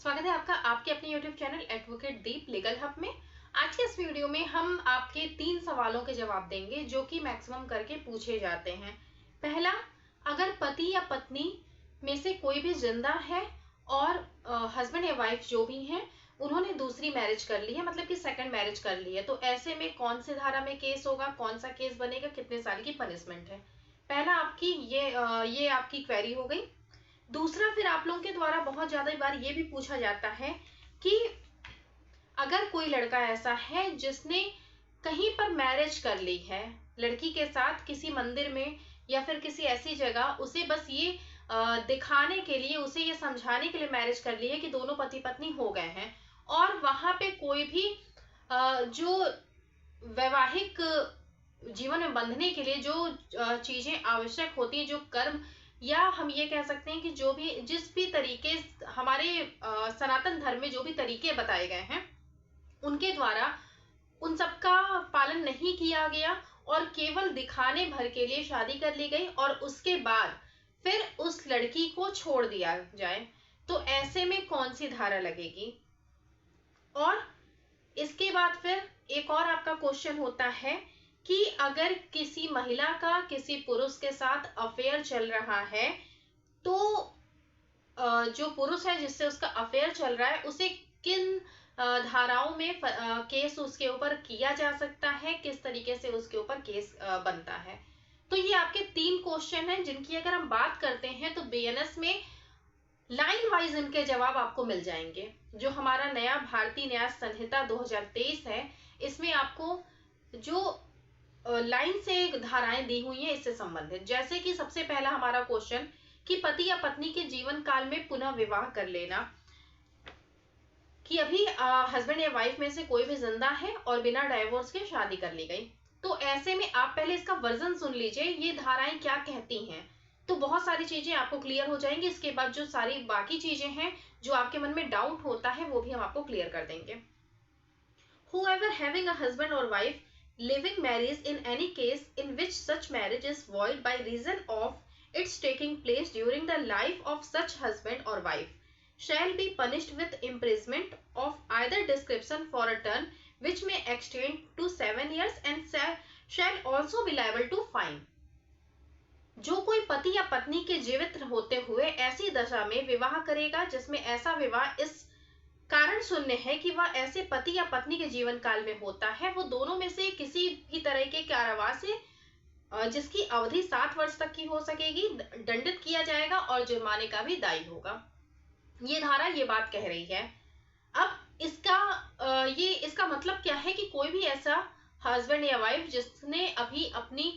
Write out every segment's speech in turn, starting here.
स्वागत है आपका आपके अपने YouTube चैनल एडवोकेट दीप लीगल हब में। आज के इस वीडियो में हम आपके 3 सवालों के जवाब देंगे जो कि मैक्सिमम करके पूछे जाते हैं। पहला, अगर पति या पत्नी में से कोई भी जिंदा है और हस्बैंड या वाइफ जो भी हैं उन्होंने दूसरी मैरिज कर ली है, मतलब कि सेकंड मैरिज कर ली है, तो ऐसे में कौन से धारा में केस होगा, कौन सा केस बनेगा, कितने साल की पनिशमेंट है। पहला आपकी ये आपकी क्वेरी हो गई। दूसरा, फिर आप लोगों के द्वारा बहुत ज्यादा बार ये भी पूछा जाता है कि अगर कोई लड़का ऐसा है जिसने कहीं पर मैरिज कर ली है लड़की के साथ किसी मंदिर में या फिर किसी ऐसी जगह, उसे बस ये दिखाने के लिए, उसे ये समझाने के लिए मैरिज कर ली है कि दोनों पति पत्नी हो गए हैं, और वहां पे कोई भी जो वैवाहिक जीवन में बंधने के लिए जो चीजें आवश्यक होती है, जो कर्म, या हम ये कह सकते हैं कि जो भी जिस भी तरीके हमारे सनातन धर्म में जो भी तरीके बताए गए हैं उनके द्वारा उन सबका पालन नहीं किया गया और केवल दिखाने भर के लिए शादी कर ली गई और उसके बाद फिर उस लड़की को छोड़ दिया जाए, तो ऐसे में कौन सी धारा लगेगी। और इसके बाद फिर एक और आपका क्वेश्चन होता है कि अगर किसी महिला का किसी पुरुष के साथ अफेयर चल रहा है, तो जो पुरुष है जिससे उसका अफेयर चल रहा है उसे किन धाराओं में केस उसके ऊपर किया जा सकता है, किस तरीके से उसके ऊपर केस बनता है। तो ये आपके 3 क्वेश्चन हैं जिनकी अगर हम बात करते हैं तो बीएनएस में लाइन वाइज इनके जवाब आपको मिल जाएंगे। जो हमारा नया भारतीय न्याय संहिता 2023 है, इसमें आपको जो लाइन से धाराएं दी हुई हैं इससे संबंधित, जैसे कि सबसे पहला हमारा क्वेश्चन कि पति या पत्नी के जीवन काल में पुनः विवाह कर लेना, कि अभी हस्बैंड या वाइफ में से कोई भी जिंदा है और बिना डाइवोर्स के शादी कर ली गई, तो ऐसे में आप पहले इसका वर्जन सुन लीजिए, ये धाराएं क्या कहती हैं, तो बहुत सारी चीजें आपको क्लियर हो जाएंगी। इसके बाद जो सारी बाकी चीजें हैं जो आपके मन में डाउट होता है वो भी हम आपको क्लियर कर देंगे। Whoever having a husband or wife living marriage in any case in which such marriage is void by reason of its taking place during the life of such husband or wife shall be punished with imprisonment of either description for a term which may extend to 7 years and shall also be liable to fine। जो कोई पति या पत्नी के जीवित होते हुए ऐसी दशा में विवाह करेगा जिसमें ऐसा विवाह इस कारण शून्य है कि वह ऐसे पति या पत्नी के जीवन काल में होता है, वो दोनों में से किसी भी तरह के कारावास से जिसकी अवधि 7 वर्ष तक की हो सकेगी, दंडित किया जाएगा और जुर्माने का भी दायी होगा। ये धारा ये बात कह रही है। अब इसका मतलब क्या है कि कोई भी ऐसा हस्बैंड या वाइफ जिसने अभी अपनी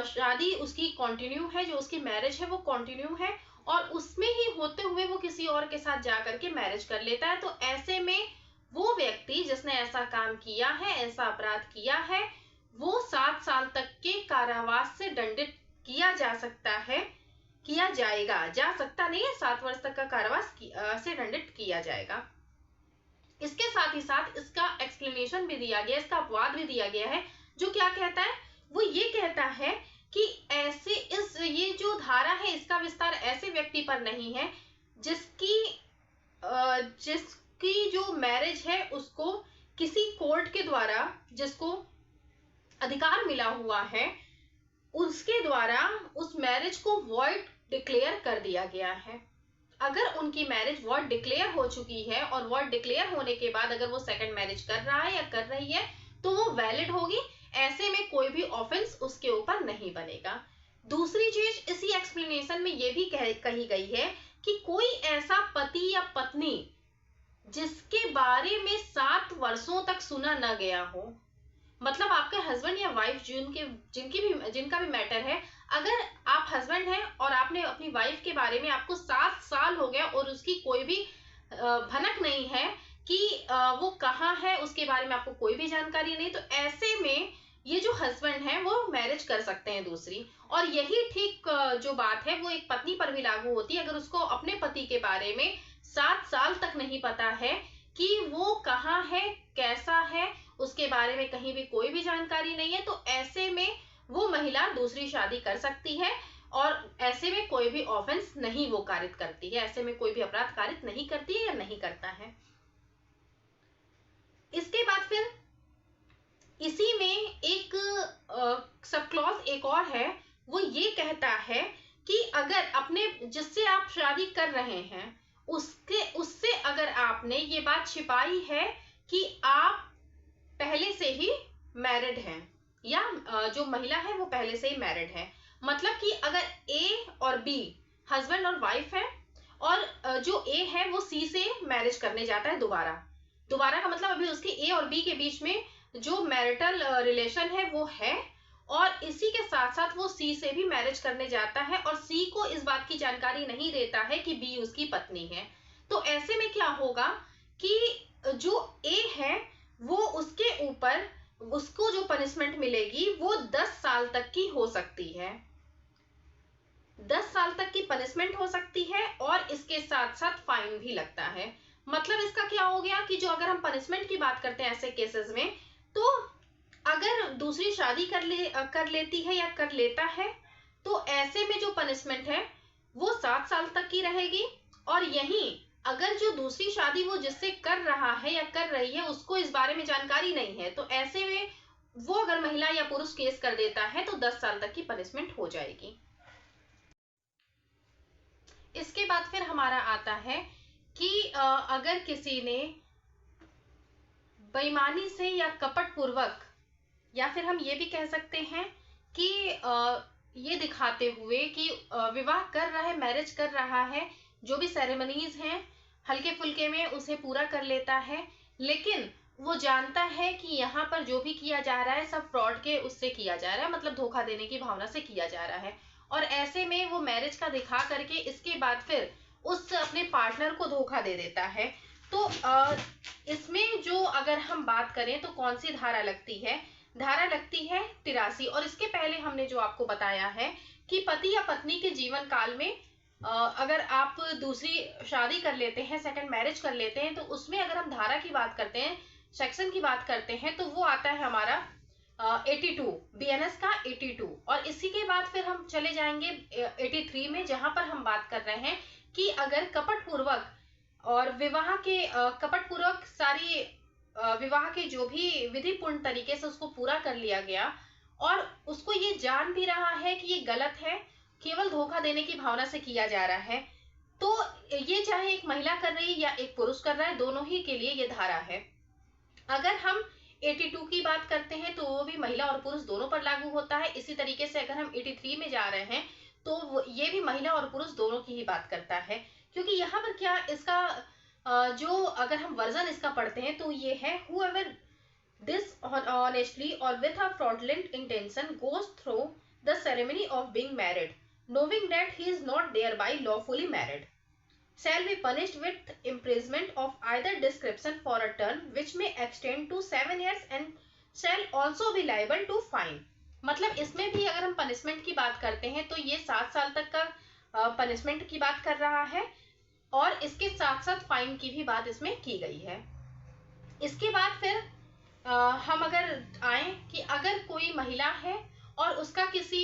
शादी उसकी कंटिन्यू है, जो उसकी मैरिज है वो कंटिन्यू है और उसमें ही होते हुए वो किसी और के साथ जाकर के मैरिज कर लेता है, तो ऐसे में वो व्यक्ति जिसने ऐसा काम किया है, ऐसा अपराध किया है, वो 7 साल तक के कारावास से दंडित किया जा सकता है, किया जाएगा, जा सकता नहीं है, 7 वर्ष तक का कारावास से दंडित किया जाएगा। इसके साथ ही साथ इसका एक्सप्लेनेशन भी दिया गया, इसका अपवाद भी दिया गया है, जो क्या कहता है, वो ये कहता है कि ऐसे ये जो धारा है इसका विस्तार ऐसे व्यक्ति पर नहीं है जिसकी जो मैरिज है उसको किसी कोर्ट के द्वारा, जिसको अधिकार मिला हुआ है, उसके द्वारा उस मैरिज को वॉइड डिक्लेयर कर दिया गया है। अगर उनकी मैरिज वॉइड डिक्लेयर हो चुकी है और वॉइड डिक्लेयर होने के बाद अगर वो सेकंड मैरिज कर रहा है या कर रही है तो वो वैलिड होगी, ऐसे में कोई भी ऑफेंस उसके ऊपर नहीं बनेगा। दूसरी चीज इसी एक्सप्लेनेशन में ये भी कही गई है कि कोई ऐसा पति या पत्नी जिसके बारे में 7 वर्षों तक सुना न गया हो, मतलब आपके हस्बैंड या वाइफ जिनका भी मैटर है, अगर आप हस्बैंड हैं और आपने अपनी वाइफ के बारे में आपको 7 साल हो गया और उसकी कोई भी भनक नहीं है कि वो कहाँ है, उसके बारे में आपको कोई भी जानकारी नहीं, तो ऐसे में ये जो हस्बैंड है वो मैरिज कर सकते हैं दूसरी। और यही ठीक जो बात है वो एक पत्नी पर भी लागू होती है। अगर उसको अपने पति के बारे में 7 साल तक नहीं पता है कि वो कहाँ है, कैसा है, उसके बारे में कहीं भी कोई भी जानकारी नहीं है, तो ऐसे में वो महिला दूसरी शादी कर सकती है और ऐसे में कोई भी ऑफेंस नहीं वो कारित करती है, ऐसे में कोई भी अपराध कारित नहीं करती है या नहीं करता है। इसके बाद फिर इसी में एक सब क्लॉज एक और है, वो ये कहता है कि अगर अपने जिससे आप शादी कर रहे हैं उससे अगर आपने ये बात छिपाई है कि आप पहले से ही मैरिड हैं या जो महिला है वो पहले से ही मैरिड है, मतलब कि अगर ए और बी हस्बैंड और वाइफ है और जो ए है वो सी से मैरिज करने जाता है दोबारा का मतलब अभी उसके ए और बी के बीच में जो मैरिटल रिलेशन है वो है, और इसी के साथ साथ वो सी से भी मैरिज करने जाता है और सी को इस बात की जानकारी नहीं देता है कि बी उसकी पत्नी है। तो ऐसे में क्या होगा कि जो ए है वो उसके ऊपर उसको जो पनिशमेंट मिलेगी वो 10 साल तक की हो सकती है, 10 साल तक की पनिशमेंट हो सकती है और इसके साथ साथ फाइन भी लगता है। मतलब इसका क्या हो गया कि जो अगर हम पनिशमेंट की बात करते हैं ऐसे केसेस में, तो अगर दूसरी शादी कर लेती है या कर लेता है तो ऐसे में जो पनिशमेंट है वो 7 साल तक की रहेगी, और यहीं अगर जो दूसरी शादी वो जिससे कर रहा है या कर रही है उसको इस बारे में जानकारी नहीं है तो ऐसे में वो अगर महिला या पुरुष केस कर देता है तो 10 साल तक की पनिशमेंट हो जाएगी। इसके बाद फिर हमारा आता है कि अगर किसी ने बेईमानी से या कपट पूर्वक, या फिर हम ये भी कह सकते हैं कि ये दिखाते हुए कि विवाह कर रहा है, मैरिज कर रहा है, जो भी सेरेमनीज हैं हल्के फुल्के में उसे पूरा कर लेता है, लेकिन वो जानता है कि यहाँ पर जो भी किया जा रहा है सब फ्रॉड के उससे किया जा रहा है, मतलब धोखा देने की भावना से किया जा रहा है, और ऐसे में वो मैरिज का दिखा करके इसके बाद फिर उस अपने पार्टनर को धोखा दे देता है। तो इसमें जो अगर हम बात करें तो कौन सी धारा लगती है, धारा लगती है 83। और इसके पहले हमने जो आपको बताया है कि पति या पत्नी के जीवन काल में अगर आप दूसरी शादी कर लेते हैं, सेकंड मैरिज कर लेते हैं, तो उसमें अगर हम धारा की बात करते हैं, सेक्शन की बात करते हैं, तो वो आता है हमारा 82, बीएनएस का 82। और इसी के बाद फिर हम चले जाएंगे 83 में, जहां पर हम बात कर रहे हैं कि अगर कपट पूर्वक और विवाह के कपट पूर्वक सारी विवाह के जो भी विधि पूर्ण तरीके से उसको पूरा कर लिया गया और उसको ये जान भी रहा है कि ये गलत है, केवल धोखा देने की भावना से किया जा रहा है, तो ये चाहे एक महिला कर रही है या एक पुरुष कर रहा है, दोनों ही के लिए ये धारा है। अगर हम 82 की बात करते हैं तो वो भी महिला और पुरुष दोनों पर लागू होता है। इसी तरीके से अगर हम 83 में जा रहे हैं तो ये भी महिला और पुरुष दोनों की ही बात करता है, क्योंकि यहाँ पर क्या इसका जो अगर हम वर्जन इसका पढ़ते हैं तो ये है whoever dishonestly or with a fraudulent intention goes through the ceremony of being married knowing that he is not thereby lawfully married shall be punished with imprisonment of either description for a term which may extend to 7 years and shall also be liable to fine। मतलब इसमें भी अगर हम punishment की बात करते हैं तो ये 7 साल तक का पनिशमेंट की बात कर रहा है और इसके साथ साथ फाइन की भी बात इसमें की गई है। इसके बाद फिर हम अगर आए कि अगर कोई महिला है और उसका किसी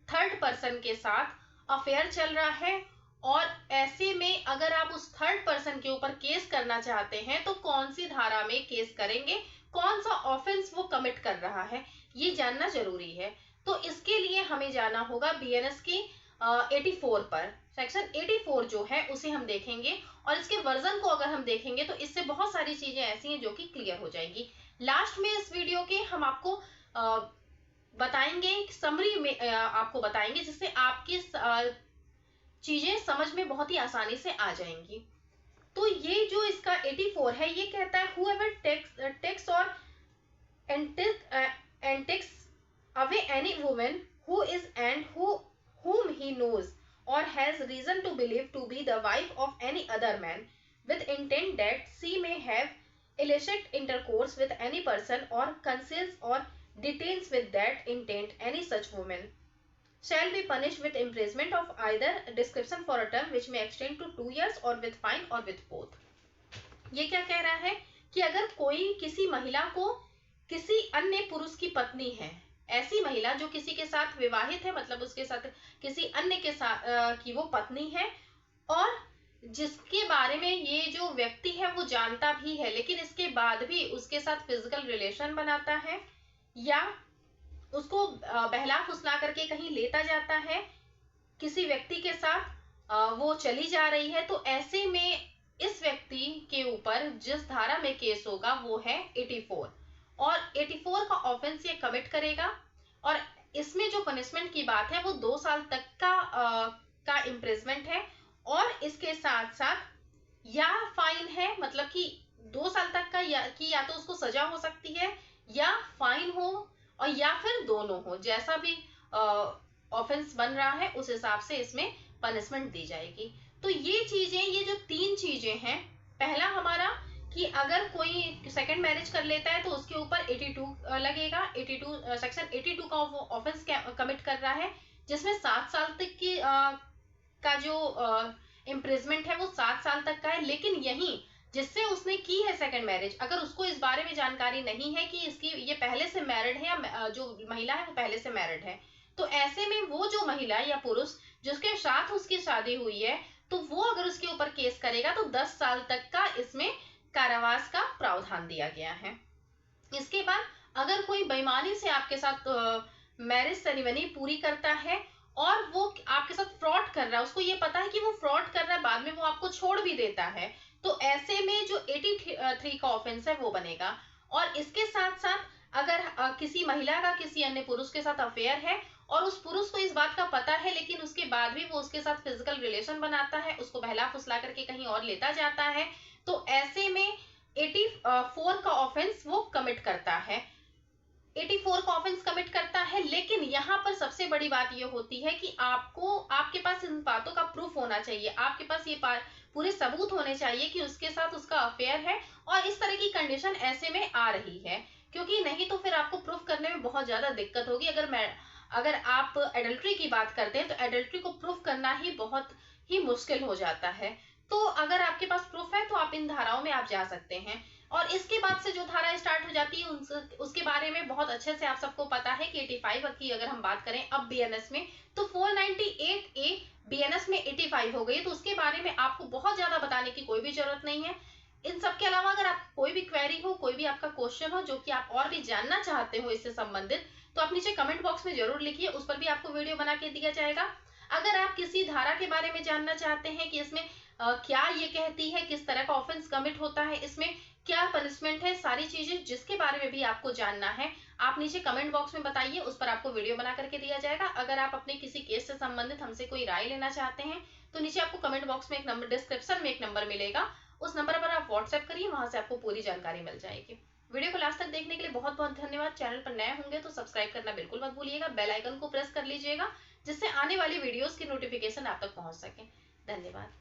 थर्ड पर्सन के साथ अफेयर चल रहा है और ऐसे में अगर आप उस थर्ड पर्सन के ऊपर केस करना चाहते हैं तो कौन सी धारा में केस करेंगे, कौन सा ऑफेंस वो कमिट कर रहा है, ये जानना जरूरी है। तो इसके लिए हमें जाना होगा बीएनएस की 84 पर। सेक्शन 84 जो है उसे हम देखेंगे और इसके वर्जन को अगर हम देखेंगे तो इससे बहुत सारी चीजें ऐसी हैं जो कि क्लियर हो जाएंगी। लास्ट में इस वीडियो के हम आपको बताएंगे, समरी में आपको बताएंगे जिससे आपकी चीजें समझ में बहुत ही आसानी से आ जाएंगी। तो ये जो इसका 84 है ये कहता है whoever takes or takes away any woman who is and whom he knows or has reason to believe to be the wife of any other man with intent that she may have illicit intercourse with any person or conceals or detains with that intent any such woman shall be punished with imprisonment of either description for a term which may extend to 2 years or with fine or with both। ये क्या कह रहा है कि अगर कोई किसी महिला को किसी अन्य पुरुष की पत्नी है ऐसी महिला जो किसी के साथ विवाहित है, मतलब उसके साथ किसी अन्य के साथ की वो पत्नी है, और जिसके बारे में ये जो व्यक्ति है वो जानता भी है, लेकिन इसके बाद भी उसके साथ फिजिकल रिलेशन बनाता है, या उसको बहला फुसला करके कहीं लेता जाता है किसी व्यक्ति के साथ, वो चली जा रही है, तो ऐसे में इस व्यक्ति के ऊपर जिस धारा में केस होगा वो है 84, और 84 का ऑफेंस ये कमिट करेगा। और इसमें जो पनिशमेंट की बात है वो 2 साल तक का इम्प्रिजमेंट है, और इसके साथ साथ या फाइन है, मतलब कि 2 साल तक का, या तो उसको सजा हो सकती है या फाइन हो, और या फिर दोनों हो, जैसा भी ऑफेंस बन रहा है उस हिसाब से इसमें पनिशमेंट दी जाएगी। तो ये चीजें, ये जो 3 चीजें हैं, पहला हमारा कि अगर कोई सेकंड मैरिज कर लेता है तो उसके ऊपर 82 लगेगा, 82 सेक्शन 82 का वो ऑफेंस कमिट कर रहा है, जिसमें 7 साल तक की का जो इम्प्रिजमेंट है वो 7 साल तक का है। लेकिन यही जिससे उसने की है सेकंड मैरिज, अगर उसको इस बारे में जानकारी नहीं है कि इसकी ये पहले से मैरिड है, या जो महिला है वो पहले से मैरिड है, तो ऐसे में वो जो महिला या पुरुष जिसके साथ उसकी शादी हुई है, तो वो अगर उसके ऊपर केस करेगा तो 10 साल तक का इसमें कारावास का प्रावधान दिया गया है। इसके बाद अगर कोई बेईमानी से आपके साथ मैरिज सेरेमनी पूरी करता है और वो आपके साथ फ्रॉड कर रहा है, उसको ये पता है कि वो फ्रॉड कर रहा है, बाद में वो आपको छोड़ भी देता है, तो ऐसे में जो 83 का ऑफेंस है वो बनेगा। और इसके साथ साथ अगर किसी महिला का किसी अन्य पुरुष के साथ अफेयर है और उस पुरुष को इस बात का पता है, लेकिन उसके बाद भी वो उसके साथ फिजिकल रिलेशन बनाता है, उसको बहला फुसला करके कहीं और लेता जाता है, तो ऐसे में 84 का ऑफेंस वो कमिट करता है, 84 का ऑफेंस कमिट करता है। लेकिन यहाँ पर सबसे बड़ी बात ये होती है कि आपको, आपके पास इन बातों का प्रूफ होना चाहिए, आपके पास ये पूरे सबूत होने चाहिए कि उसके साथ उसका अफेयर है और इस तरह की कंडीशन ऐसे में आ रही है, क्योंकि नहीं तो फिर आपको प्रूफ करने में बहुत ज्यादा दिक्कत होगी। अगर आप एडल्ट्री की बात करते हैं तो एडल्ट्री को प्रूफ करना ही बहुत ही मुश्किल हो जाता है। तो अगर आपके पास प्रूफ है तो आप इन धाराओं में आप जा सकते हैं। और इसके बाद से जो धारा स्टार्ट हो जाती है उसके बारे में बहुत अच्छे से आप सबको पता है कि 85 की अगर हम बात करें अब बीएनएस में, तो 498A बीएनएस में 85 हो गई, तो उसके बारे में आपको बहुत ज्यादा बताने की कोई भी जरूरत नहीं है। इन सब के अलावा अगर आप कोई भी क्वेरी हो, कोई भी आपका क्वेश्चन हो जो कि आप और भी जानना चाहते हो इससे संबंधित, तो आप नीचे कमेंट बॉक्स में जरूर लिखिए, उस पर भी आपको वीडियो बना के दिया जाएगा। अगर आप किसी धारा के बारे में जानना चाहते हैं कि इसमें क्या ये कहती है, किस तरह का ऑफेंस कमिट होता है, इसमें क्या पनिशमेंट है, सारी चीजें जिसके बारे में भी आपको जानना है, आप नीचे कमेंट बॉक्स में बताइए, उस पर आपको वीडियो बना करके दिया जाएगा। अगर आप अपने किसी केस से संबंधित हमसे कोई राय लेना चाहते हैं तो नीचे आपको कमेंट बॉक्स में एक नंबर, डिस्क्रिप्शन में एक नंबर मिलेगा, उस नंबर पर आप व्हाट्सएप करिए, वहां से आपको पूरी जानकारी मिल जाएगी। वीडियो को लास्ट तक देखने के लिए बहुत बहुत धन्यवाद। चैनल पर नए होंगे तो सब्सक्राइब करना बिल्कुल मत भूलिएगा, बेल आइकन को प्रेस कर लीजिएगा जिससे आने वाली वीडियोस की नोटिफिकेशन आप तक पहुंच सके। धन्यवाद।